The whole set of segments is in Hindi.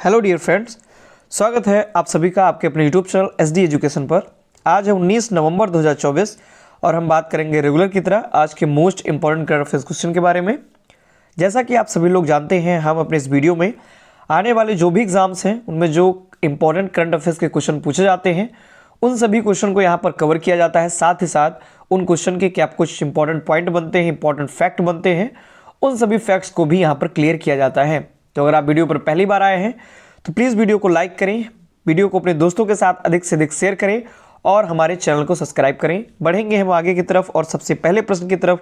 हेलो डियर फ्रेंड्स, स्वागत है आप सभी का आपके अपने यूट्यूब चैनल SD एजुकेशन पर। आज है 19 नवंबर 2024 और हम बात करेंगे रेगुलर की तरह आज के most important current affairs question के बारे में। जैसा कि आप सभी लोग जानते हैं, हम अपने इस वीडियो में आने वाले जो भी एग्जाम्स हैं उनमें जो इंपॉर्टेंट करंट अफेयर्स के क्वेश्चन पूछे जाते हैं उन सभी क्वेश्चन को यहाँ पर कवर किया जाता है। साथ ही साथ उन क्वेश्चन के क्या कुछ इंपॉर्टेंट पॉइंट बनते हैं, इंपॉर्टेंट फैक्ट बनते हैं, उन सभी फैक्ट्स को भी यहाँ पर क्लियर किया जाता है। तो अगर आप वीडियो पर पहली बार आए हैं तो प्लीज़ वीडियो को लाइक करें, वीडियो को अपने दोस्तों के साथ अधिक से अधिक शेयर करें और हमारे चैनल को सब्सक्राइब करें। बढ़ेंगे हम आगे की तरफ और सबसे पहले प्रश्न की तरफ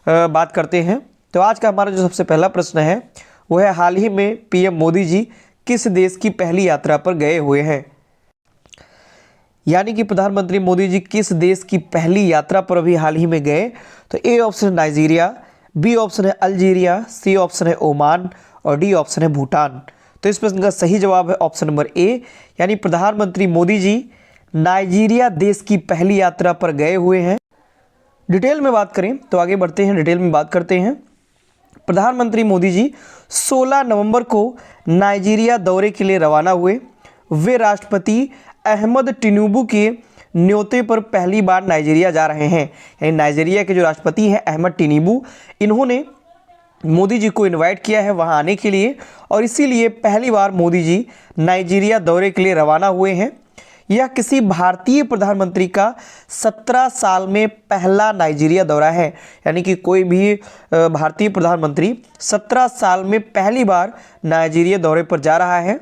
बात करते हैं। तो आज का हमारा जो सबसे पहला प्रश्न है वो है, हाल ही में PM मोदी जी किस देश की पहली यात्रा पर गए हुए हैं? यानी कि प्रधानमंत्री मोदी जी किस देश की पहली यात्रा पर अभी हाल ही में गए? तो ए ऑप्शन है नाइजीरिया, बी ऑप्शन है अल्जीरिया, सी ऑप्शन है ओमान और डी ऑप्शन है भूटान। तो इस प्रश्न का सही जवाब है ऑप्शन नंबर ए, यानी प्रधानमंत्री मोदी जी नाइजीरिया देश की पहली यात्रा पर गए हुए हैं। डिटेल में बात करें तो आगे बढ़ते हैं, डिटेल में बात करते हैं। प्रधानमंत्री मोदी जी 16 नवंबर को नाइजीरिया दौरे के लिए रवाना हुए। वे राष्ट्रपति अहमद टिनुबू के न्योते पर पहली बार नाइजीरिया जा रहे हैं। यानी नाइजीरिया के जो राष्ट्रपति हैं अहमद टिनुबू, इन्होंने मोदी जी को इनवाइट किया है वहां आने के लिए और इसीलिए पहली बार मोदी जी नाइजीरिया दौरे के लिए रवाना हुए हैं। यह किसी भारतीय प्रधानमंत्री का 17 साल में पहला नाइजीरिया दौरा है। यानी कि कोई भी भारतीय प्रधानमंत्री 17 साल में पहली बार नाइजीरिया दौरे पर जा रहा है।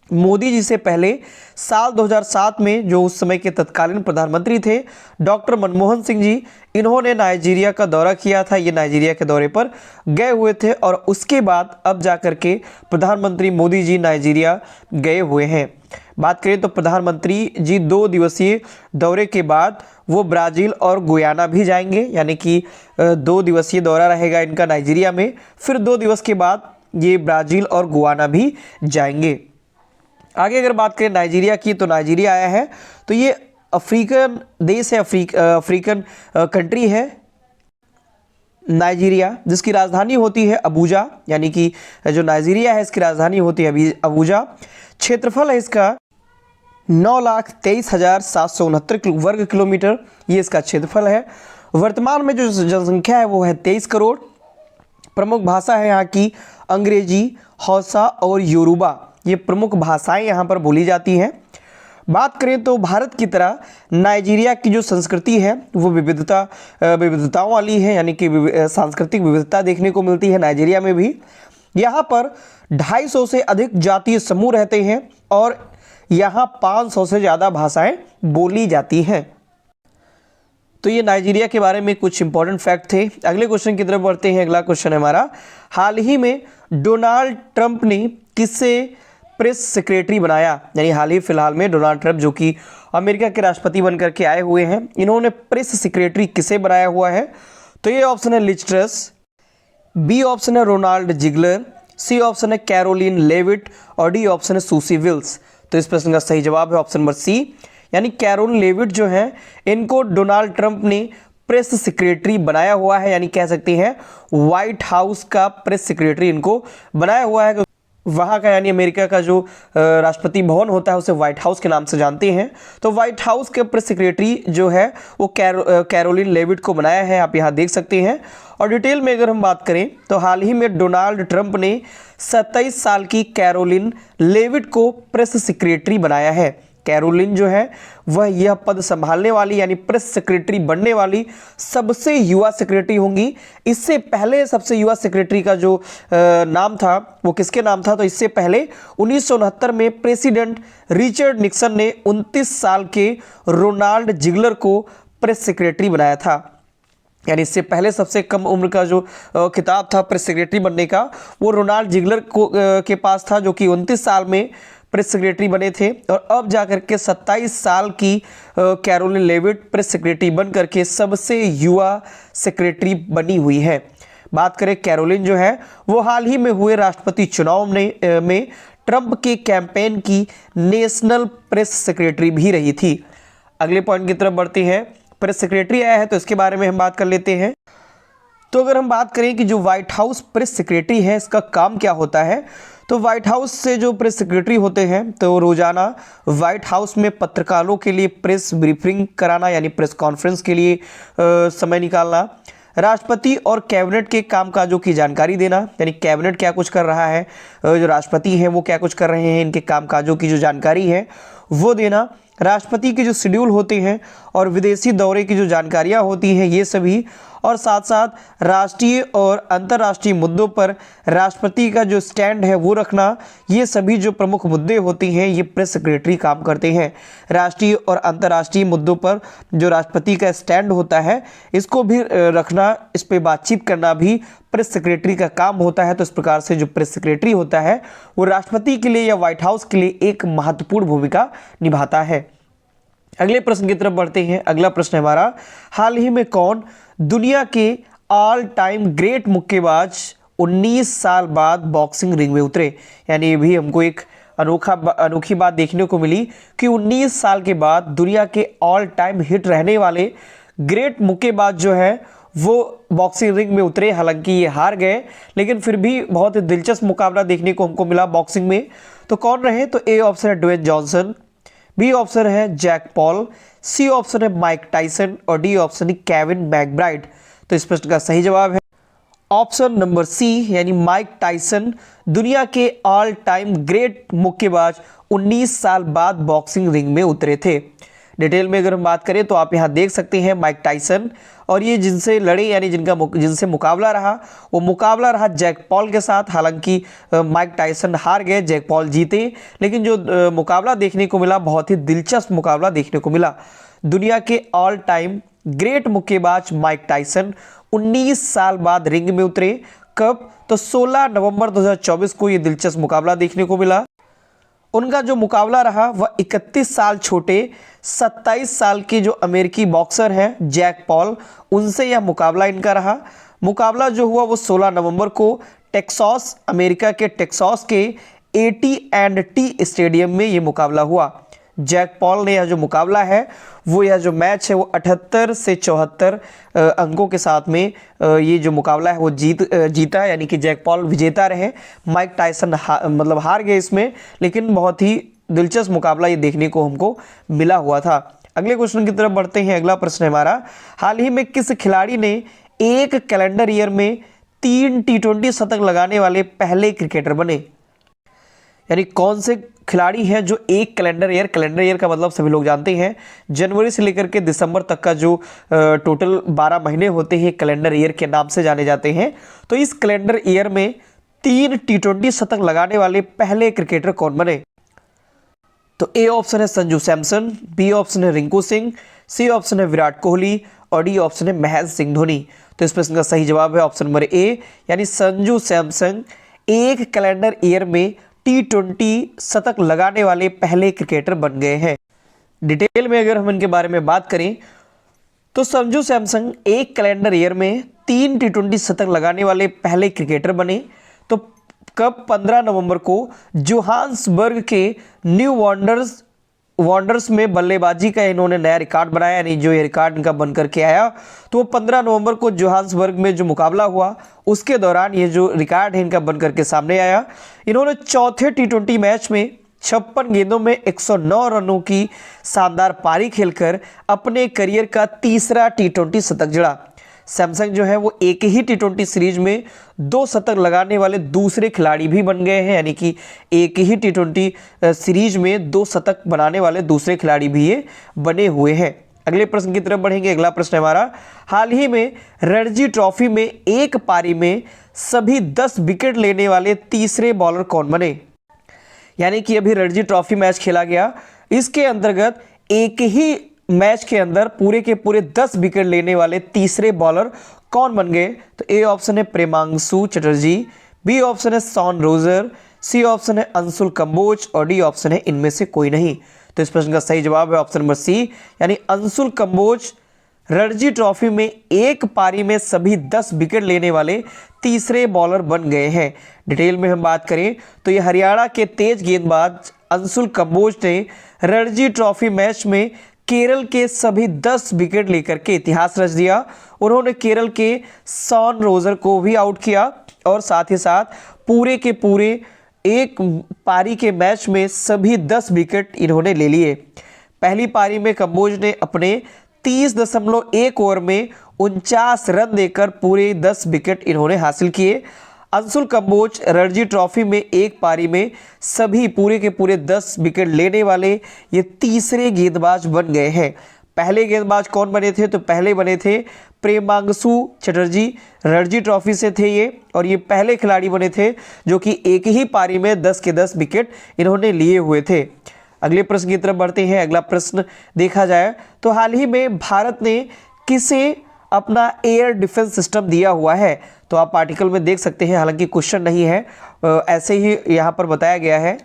मोदी जी से पहले साल 2007 में जो उस समय के तत्कालीन प्रधानमंत्री थे डॉक्टर मनमोहन सिंह जी, इन्होंने नाइजीरिया का दौरा किया था। ये नाइजीरिया के दौरे पर गए हुए थे और उसके बाद अब जाकर के प्रधानमंत्री मोदी जी नाइजीरिया गए हुए हैं। बात करें तो प्रधानमंत्री जी 2 दिवसीय दौरे के बाद वो ब्राज़ील और गुयाना भी जाएंगे। यानी कि 2 दिवसीय दौरा रहेगा इनका नाइजीरिया में, फिर 2 दिवस के बाद ये ब्राज़ील और गुयाना भी जाएंगे। आगे अगर बात करें नाइजीरिया की, तो नाइजीरिया आया है तो ये अफ्रीकन देश है, अफ्रीकन कंट्री है नाइजीरिया, जिसकी राजधानी होती है अबूजा। यानी कि जो नाइजीरिया है इसकी राजधानी होती है अबूजा। क्षेत्रफल है इसका 9,23,769 वर्ग किलोमीटर, ये इसका क्षेत्रफल है। वर्तमान में जो जनसंख्या है वो है 23 करोड़। प्रमुख भाषा है यहाँ की अंग्रेजी, हौसा और योरूबा, ये प्रमुख भाषाएं यहाँ पर बोली जाती हैं। बात करें तो भारत की तरह नाइजीरिया की जो संस्कृति है वो विविधताओं वाली है। यानी कि सांस्कृतिक विविधता देखने को मिलती है नाइजीरिया में भी। यहाँ पर 250 से अधिक जातीय समूह रहते हैं और यहाँ 500 से ज़्यादा भाषाएं बोली जाती हैं। तो ये नाइजीरिया के बारे में कुछ इंपॉर्टेंट फैक्ट थे। अगले क्वेश्चन की तरफ बढ़ते हैं। अगला क्वेश्चन है हमारा, हाल ही में डोनाल्ड ट्रंप ने किसे प्रेस सेक्रेटरी बनाया? यानी हाल ही फिलहाल में डोनाल्ड ट्रंप जो कि अमेरिका के राष्ट्रपति बनकर के आए हुए हैं, इन्होंने प्रेस सेक्रेटरी किसे बनाया हुआ है? तो ये ऑप्शन है लिज ट्रस, बी ऑप्शन है रोनाल्ड जिगलर, सी ऑप्शन है कैरोलिन लेविट और डी ऑप्शन है सूसी विल्स। तो इस प्रश्न का सही जवाब है ऑप्शन नंबर सी, यानी कैरोलिन लेविट जो है इनको डोनाल्ड ट्रंप ने प्रेस सेक्रेटरी बनाया हुआ है। यानी कह सकते हैं व्हाइट हाउस का प्रेस सेक्रेटरी इनको बनाया हुआ है। वहाँ का यानी अमेरिका का जो राष्ट्रपति भवन होता है उसे व्हाइट हाउस के नाम से जानते हैं। तो व्हाइट हाउस के प्रेस सेक्रेटरी जो है वो कैरोलिन लेविट को बनाया है, आप यहाँ देख सकते हैं। और डिटेल में अगर हम बात करें तो हाल ही में डोनाल्ड ट्रंप ने 27 साल की कैरोलिन लेविट को प्रेस सेक्रेटरी बनाया है। कैरोलिन जो है वह यह पद संभालने वाली यानी प्रेस सेक्रेटरी बनने वाली सबसे युवा सेक्रेटरी होंगी। इससे पहले सबसे युवा सेक्रेटरी का जो नाम था वो किसके नाम था? तो इससे पहले 1969 में प्रेसिडेंट रिचर्ड निक्सन ने 29 साल के रोनाल्ड जिगलर को प्रेस सेक्रेटरी बनाया था। यानी इससे पहले सबसे कम उम्र का जो खिताब था प्रेस सेक्रेटरी बनने का वो रोनाल्ड जिगलर को के पास था, जो कि 29 साल में प्रेस सेक्रेटरी बने थे। और अब जाकर के 27 साल की कैरोलिन लेविट प्रेस सेक्रेटरी बन करके सबसे युवा सेक्रेटरी बनी हुई है। बात करें कैरोलिन जो है वो हाल ही में हुए राष्ट्रपति चुनाव में ट्रंप के कैंपेन की नेशनल प्रेस सेक्रेटरी भी रही थी। अगले पॉइंट की तरफ बढ़ते हैं। प्रेस सेक्रेटरी आया है तो इसके बारे में हम बात कर लेते हैं। तो अगर हम बात करें कि जो व्हाइट हाउस प्रेस सेक्रेटरी है इसका काम क्या होता है, तो व्हाइट हाउस से जो प्रेस सेक्रेटरी होते हैं तो रोजाना व्हाइट हाउस में पत्रकारों के लिए प्रेस ब्रीफिंग कराना यानी प्रेस कॉन्फ्रेंस के लिए समय निकालना, राष्ट्रपति और कैबिनेट के कामकाजों की जानकारी देना यानी कैबिनेट क्या कुछ कर रहा है, जो राष्ट्रपति हैं वो क्या कुछ कर रहे हैं, इनके कामकाजों की जो जानकारी है वो देना, राष्ट्रपति के जो शेड्यूल होते हैं और विदेशी दौरे की जो जानकारियां होती हैं ये सभी, और साथ साथ राष्ट्रीय और अंतर्राष्ट्रीय मुद्दों पर राष्ट्रपति का जो स्टैंड है वो रखना, ये सभी जो प्रमुख मुद्दे होते हैं ये प्रेस सेक्रेटरी काम करते हैं। राष्ट्रीय और अंतर्राष्ट्रीय मुद्दों पर जो राष्ट्रपति का स्टैंड होता है इसको भी रखना, इस पर बातचीत करना भी प्रेस सेक्रेटरी का काम होता है। तो इस प्रकार से जो प्रेस सेक्रेटरी होता है वो राष्ट्रपति के लिए या व्हाइट हाउस के लिए एक महत्वपूर्ण भूमिका निभाता है। अगले प्रश्न की तरफ बढ़ते हैं। अगला प्रश्न है हमारा, हाल ही में कौन दुनिया के ऑल टाइम ग्रेट मुक्केबाज 19 साल बाद बॉक्सिंग रिंग में उतरे। यानी ये भी हमको एक अनोखी बात देखने को मिली कि 19 साल के बाद दुनिया के ऑल टाइम हिट रहने वाले ग्रेट मुक्केबाज जो है वो बॉक्सिंग रिंग में उतरे। हालांकि ये हार गए लेकिन फिर भी बहुत ही दिलचस्प मुकाबला देखने को हमको मिला बॉक्सिंग में। तो कौन रहे? तो ए ऑप्शन है ड्वेन जॉनसन, बी ऑप्शन है जैक पॉल, सी ऑप्शन है माइक टाइसन और डी ऑप्शन है केविन मैकब्राइड। तो इस प्रश्न का सही जवाब है ऑप्शन नंबर सी यानी माइक टाइसन दुनिया के ऑल टाइम ग्रेट मुक्केबाज 19 साल बाद बॉक्सिंग रिंग में उतरे थे। डिटेल में अगर हम बात करें तो आप यहाँ देख सकते हैं माइक टाइसन, और ये जिनसे लड़े यानी जिनसे मुकाबला रहा वो मुकाबला रहा जैक पॉल के साथ। हालांकि माइक टाइसन हार गए, जैक पॉल जीते, लेकिन जो मुकाबला देखने को मिला बहुत ही दिलचस्प मुकाबला देखने को मिला। दुनिया के ऑल टाइम ग्रेट मुक्केबाज माइक टाइसन 19 साल बाद रिंग में उतरे। कब? तो 16 नवंबर 2024 को ये दिलचस्प मुकाबला देखने को मिला। उनका जो मुकाबला रहा वह 31 साल छोटे 27 साल के जो अमेरिकी बॉक्सर हैं जैक पॉल, उनसे यह मुकाबला इनका रहा। मुकाबला जो हुआ वो 16 नवंबर को टेक्सास, अमेरिका के टेक्सास के AT&T स्टेडियम में ये मुकाबला हुआ। जैक पॉल ने यह जो मुकाबला है वो यह जो मैच है वो 78 से 74 अंकों के साथ में ये जो मुकाबला है वो जीता, यानी कि जैक पॉल विजेता रहे। माइक टाइसन हार गए इसमें, लेकिन बहुत ही दिलचस्प मुकाबला ये देखने को हमको मिला हुआ था। अगले क्वेश्चन की तरफ बढ़ते हैं। अगला प्रश्न है हमारा, हाल ही में किस खिलाड़ी ने एक कैलेंडर ईयर में 3 T20 शतक लगाने वाले पहले क्रिकेटर बने? यानी कौन से खिलाड़ी हैं जो एक कैलेंडर ईयर का मतलब सभी लोग जानते हैं जनवरी से लेकर के दिसंबर तक का जो टोटल 12 महीने होते हैं कैलेंडर ईयर के नाम से जाने जाते हैं। तो इस कैलेंडर ईयर में 3 T20 शतक लगाने वाले पहले क्रिकेटर कौन बने? तो ए ऑप्शन है संजू सैमसन, बी ऑप्शन है रिंकू सिंह, सी ऑप्शन है विराट कोहली और डी ऑप्शन है महेंद्र सिंह धोनी। तो इस प्रश्न का सही जवाब है ऑप्शन नंबर ए यानी संजू सैमसन एक कैलेंडर ईयर में T20 शतक लगाने वाले पहले क्रिकेटर बन गए हैं। डिटेल में अगर हम इनके बारे में बात करें तो संजू सैमसन एक कैलेंडर ईयर में 3 T20 शतक लगाने वाले पहले क्रिकेटर बने। तो कब? 15 नवंबर को जोहान्सबर्ग के न्यू वॉन्डर्स में बल्लेबाजी का इन्होंने नया रिकॉर्ड बनाया, यानी जो ये रिकॉर्ड इनका बनकर के आया तो वो 15 नवंबर को जोहान्सबर्ग में जो मुकाबला हुआ उसके दौरान ये जो रिकॉर्ड है इनका बनकर के सामने आया। इन्होंने चौथे T20 मैच में 56 गेंदों में 109 रनों की शानदार पारी खेलकर अपने करियर का तीसरा T20 शतक जड़ा। सैमसंग जो है वो एक ही T20 सीरीज में 2 शतक लगाने वाले दूसरे खिलाड़ी भी बन गए हैं, यानी कि एक ही T20 सीरीज में 2 शतक बनाने वाले दूसरे खिलाड़ी भी ये बने हुए हैं। अगले प्रश्न की तरफ बढ़ेंगे। अगला प्रश्न है हमारा, हाल ही में रणजी ट्रॉफी में एक पारी में सभी 10 विकेट लेने वाले तीसरे बॉलर कौन बने? यानी कि अभी रणजी ट्रॉफी मैच खेला गया, इसके अंतर्गत एक ही मैच के अंदर पूरे के पूरे 10 विकेट लेने वाले तीसरे बॉलर कौन बन गए? तो ए ऑप्शन है प्रेमांशु चटर्जी, बी ऑप्शन है शॉन रोजर, सी ऑप्शन है अंशुल कंबोज और डी ऑप्शन है इनमें से कोई नहीं। तो इस प्रश्न का सही जवाब है ऑप्शन नंबर सी यानी अंशुल कंबोज रणजी ट्रॉफी में एक पारी में सभी 10 विकेट लेने वाले तीसरे बॉलर बन गए हैं। डिटेल में हम बात करें तो ये हरियाणा के तेज गेंदबाज अंशुल कंबोज ने रणजी ट्रॉफी मैच में केरल के सभी 10 विकेट लेकर के इतिहास रच दिया। उन्होंने केरल के शॉन रोजर को भी आउट किया और साथ ही साथ पूरे के पूरे एक पारी के मैच में सभी 10 विकेट इन्होंने ले लिए। पहली पारी में कंबोज ने अपने 30.1 ओवर में 49 रन देकर पूरे 10 विकेट इन्होंने हासिल किए। अंशुल कंबोज रणजी ट्रॉफी में एक पारी में सभी पूरे के पूरे 10 विकेट लेने वाले ये तीसरे गेंदबाज बन गए हैं। पहले गेंदबाज कौन बने थे? तो पहले बने थे प्रेमांशु चटर्जी, रणजी ट्रॉफी से थे ये, और ये पहले खिलाड़ी बने थे जो कि एक ही पारी में 10 के 10 विकेट इन्होंने लिए हुए थे। अगले प्रश्न की तरफ बढ़ते हैं। अगला प्रश्न देखा जाए तो हाल ही में भारत ने किसे अपना एयर डिफेंस सिस्टम दिया हुआ है? तो आप आर्टिकल में देख सकते हैं, हालांकि क्वेश्चन नहीं है, ऐसे ही यहाँ पर बताया गया है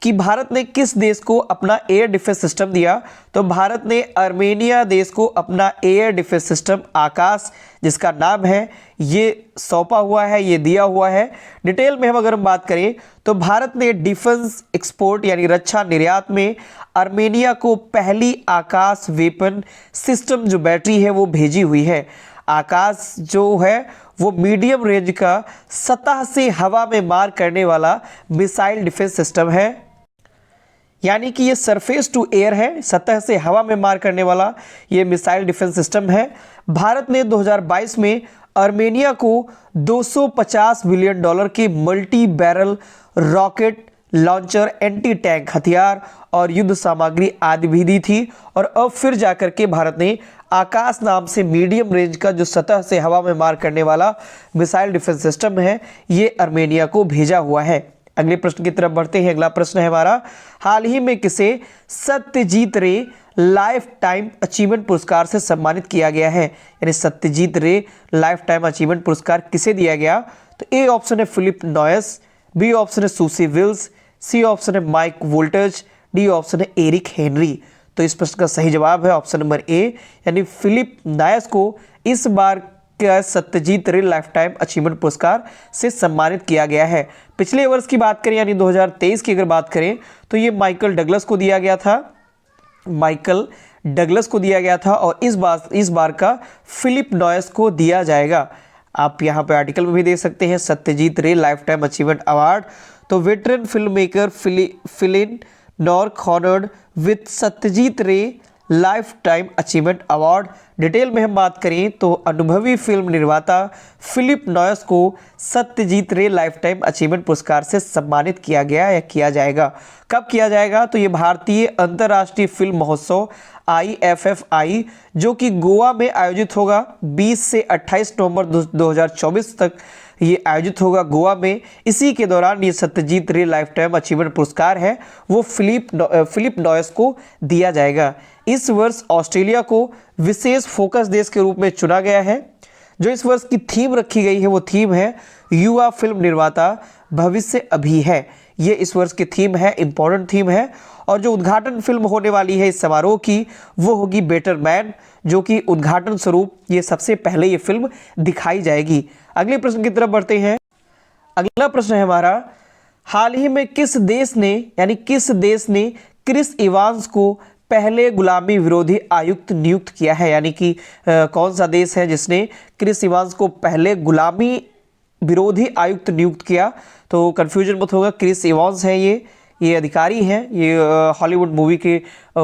कि भारत ने किस देश को अपना एयर डिफेंस सिस्टम दिया। तो भारत ने आर्मेनिया देश को अपना एयर डिफेंस सिस्टम आकाश, जिसका नाम है, ये सौंपा हुआ है, ये दिया हुआ है। डिटेल में अगर हम बात करें तो भारत ने डिफेंस एक्सपोर्ट यानी रक्षा निर्यात में आर्मेनिया को पहली आकाश वेपन सिस्टम जो बैटरी है वो भेजी हुई है। आकाश जो है वो मीडियम रेंज का सतह से हवा में मार करने वाला मिसाइल डिफेंस सिस्टम है, यानी कि ये सरफेस टू एयर है, सतह से हवा में मार करने वाला ये मिसाइल डिफेंस सिस्टम है। भारत ने 2022 में आर्मेनिया को $250 बिलियन की multi barrel rocket launcher, anti tank हथियार और युद्ध सामग्री आदि भी दी थी। और अब फिर जाकर के भारत ने आकाश नाम से मीडियम रेंज का जो सतह से हवा में मार करने वाला मिसाइल डिफेंस सिस्टम है ये आर्मेनिया को भेजा हुआ है। अगले प्रश्न की तरफ बढ़ते हैं। अगला प्रश्न है हमारा, हाल ही में किसे Satyajit Ray life time achievement पुरस्कार से सम्मानित किया गया है? यानी Satyajit Ray life time achievement पुरस्कार किसे दिया गया? तो ए ऑप्शन है फिलिप नॉयस, बी ऑप्शन है सूसी विल्स, सी ऑप्शन है माइक वोल्टज, डी ऑप्शन है एरिक हेनरी। तो इस प्रश्न का सही जवाब है ऑप्शन नंबर ए, यानी फिलिप नॉयस को इस बार का Satyajit Ray life time achievement पुरस्कार से सम्मानित किया गया है। पिछले वर्ष की बात करें यानी 2023 की अगर बात करें तो ये माइकल डगलस को दिया गया था, माइकल डगलस को दिया गया था, और इस बार का फिलिप नॉयस को दिया जाएगा। आप यहाँ पे आर्टिकल में भी देख सकते हैं Satyajit Ray life time achievement award. तो वेटरन फिल्म मेकर फिलिन नॉर्क honoured with Satyajit Ray life time achievement award. Detail में हम बात करें तो अनुभवी फिल्म निर्माता फिलिप नॉयस को Satyajit Ray life time achievement पुरस्कार से सम्मानित किया गया या किया जाएगा। कब किया जाएगा? तो ये भारतीय अंतर्राष्ट्रीय फिल्म महोत्सव IFFI जो कि गोवा में आयोजित होगा 20 से 28 नवंबर 2024 तक ये आयोजित होगा गोवा में। इसी के दौरान ये Satyajit Ray life time achievement पुरस्कार है वो फिलिप नॉयस को दिया जाएगा। इस वर्ष ऑस्ट्रेलिया को विशेष फोकस देश के रूप में चुना गया है। जो इस वर्ष की थीम रखी गई है वो थीम है युवा फिल्म निर्माता भविष्य अभी है। ये इस वर्ष की थीम है, इंपॉर्टेंट थीम है। और जो उद्घाटन फिल्म होने वाली है इस समारोह की वो होगी बेटर मैन, जो कि उद्घाटन स्वरूप ये सबसे पहले ये फिल्म दिखाई जाएगी। अगले प्रश्न की तरफ बढ़ते हैं। अगला प्रश्न है हमारा, हाल ही में किस देश ने क्रिस इवांस को पहले गुलामी विरोधी आयुक्त नियुक्त किया है? यानी कि कौन सा देश है जिसने क्रिस इवांस को पहले गुलामी विरोधी आयुक्त नियुक्त किया? तो कंफ्यूजन मत होगा, क्रिस इवांस है ये अधिकारी हैं, ये हॉलीवुड मूवी के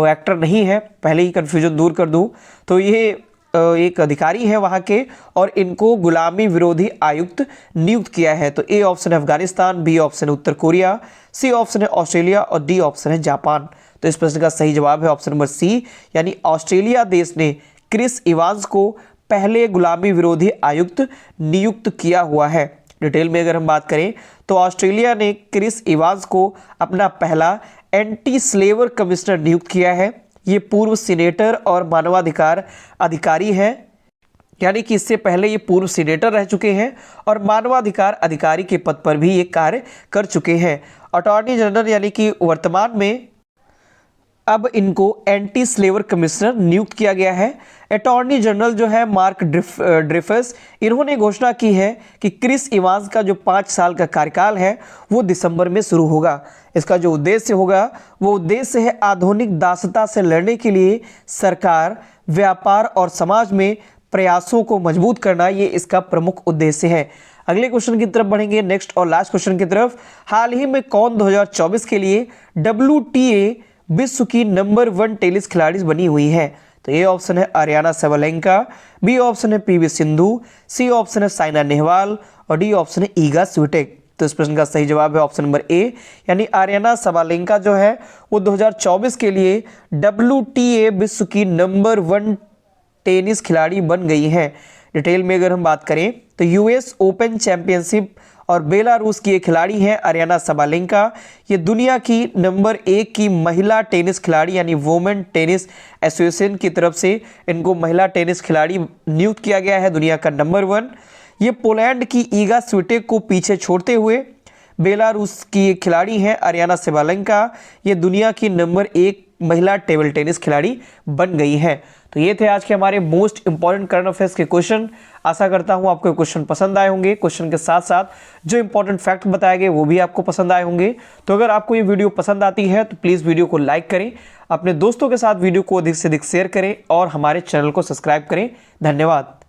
एक्टर नहीं है, पहले ही कंफ्यूजन दूर कर दूं। तो ये एक अधिकारी है वहाँ के और इनको गुलामी विरोधी आयुक्त नियुक्त किया है। तो ए ऑप्शन है अफगानिस्तान, बी ऑप्शन है उत्तर कोरिया, सी ऑप्शन है ऑस्ट्रेलिया और डी ऑप्शन है जापान। तो इस प्रश्न का सही जवाब है ऑप्शन नंबर सी, यानी ऑस्ट्रेलिया देश ने क्रिस इवांस को पहले गुलामी विरोधी आयुक्त नियुक्त किया हुआ है। डिटेल में अगर हम बात करें तो ऑस्ट्रेलिया ने क्रिस इवांस को अपना पहला एंटी स्लेवर कमिश्नर नियुक्त किया है। ये पूर्व सीनेटर और मानवाधिकार अधिकारी हैं, यानी कि इससे पहले ये पूर्व सीनेटर रह चुके हैं और मानवाधिकार अधिकारी के पद पर भी ये कार्य कर चुके हैं। अटॉर्नी जनरल यानी कि वर्तमान में अब इनको एंटी स्लेवर कमिश्नर नियुक्त किया गया है। अटॉर्नी जनरल जो है मार्क ड्रिफस, इन्होंने घोषणा की है कि क्रिस इवांस का जो 5 साल का कार्यकाल है वो दिसंबर में शुरू होगा। इसका जो उद्देश्य होगा वो उद्देश्य है आधुनिक दासता से लड़ने के लिए सरकार, व्यापार और समाज में प्रयासों को मजबूत करना, ये इसका प्रमुख उद्देश्य है। अगले क्वेश्चन की तरफ बढ़ेंगे, नेक्स्ट और लास्ट क्वेश्चन की तरफ। हाल ही में कौन 2024 के लिए WTA विश्व की नंबर 1 टेनिस खिलाड़ी बनी हुई है? तो ए ऑप्शन है अरियाना साबालेंका, बी ऑप्शन है पीवी सिंधु, सी ऑप्शन है साइना नेहवाल और डी ऑप्शन है ईगा स्विटेक। तो इस प्रश्न का सही जवाब है ऑप्शन नंबर ए, यानी अरियाना साबालेंका जो है वो 2024 के लिए WTA विश्व की नंबर 1 टेनिस खिलाड़ी बन गई हैं। डिटेल में अगर हम बात करें तो यूएस ओपन चैंपियनशिप और बेलारूस की ये खिलाड़ी हैं अरियाना साबालेंका। ये दुनिया की नंबर 1 की महिला टेनिस खिलाड़ी यानी वुमेन टेनिस एसोसिएशन की तरफ से इनको महिला टेनिस खिलाड़ी नियुक्त किया गया है, दुनिया का नंबर 1। ये पोलैंड की ईगा स्विटेक को पीछे छोड़ते हुए बेलारूस की खिलाड़ी हैं अरियाना साबालेंका। ये दुनिया की नंबर 1 महिला टेबल टेनिस खिलाड़ी बन गई हैं। तो ये थे आज के हमारे मोस्ट इंपॉर्टेंट करंट अफेयर्स के क्वेश्चन। आशा करता हूँ आपको क्वेश्चन पसंद आए होंगे। क्वेश्चन के साथ साथ जो इंपॉर्टेंट फैक्ट बताए गए वो भी आपको पसंद आए होंगे। तो अगर आपको ये वीडियो पसंद आती है तो प्लीज़ वीडियो को लाइक करें, अपने दोस्तों के साथ वीडियो को अधिक से अधिक शेयर करें और हमारे चैनल को सब्सक्राइब करें। धन्यवाद।